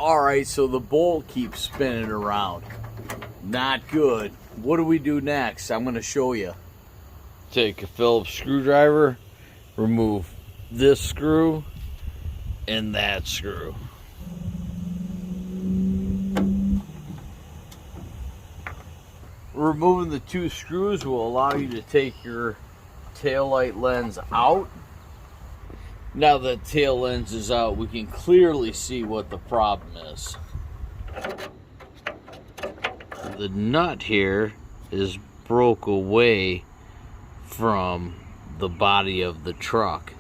Alright, so the bolt keeps spinning around. Not good. What do we do next? I'm going to show you. Take a Phillips screwdriver, remove this screw and that screw. Removing the two screws will allow you to take your taillight lens out. Now that tail lens is out, we can clearly see what the problem is. The nut here is broke away from the body of the truck.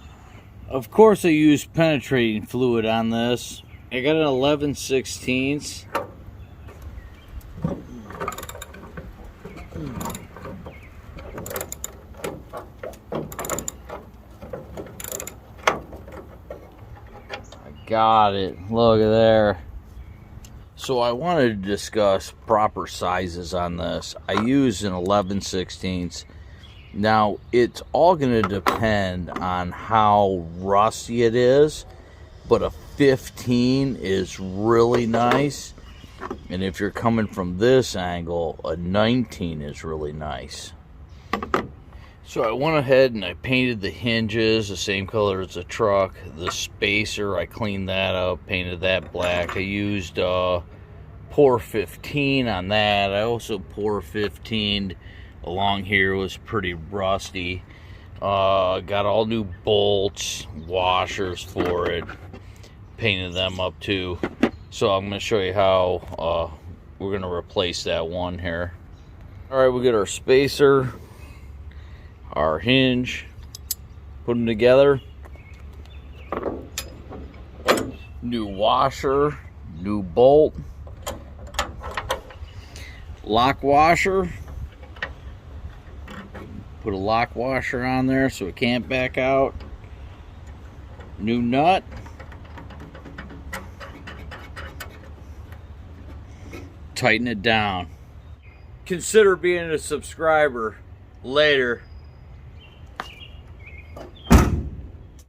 Of course I used penetrating fluid on this. I got an 11/16. Got it. Look at there. So I wanted to discuss proper sizes on this. I use an 11/16. Now it's all going to depend on how rusty it is, but a 15 is really nice. And if you're coming from this angle, a 19 is really nice. So I went ahead and I painted the hinges the same color as the truck. The spacer, I cleaned that up, painted that black. I used pour 15 on that. I also pour 15 along here. It was pretty rusty. Got all new bolts, washers for it. Painted them up too. So I'm going to show you how we're going to replace that one here. Alright, we get our spacer, our hinge, put them together. New washer, new bolt, lock washer. Put a lock washer on there so it can't back out. New nut. Tighten it down. Consider being a subscriber later.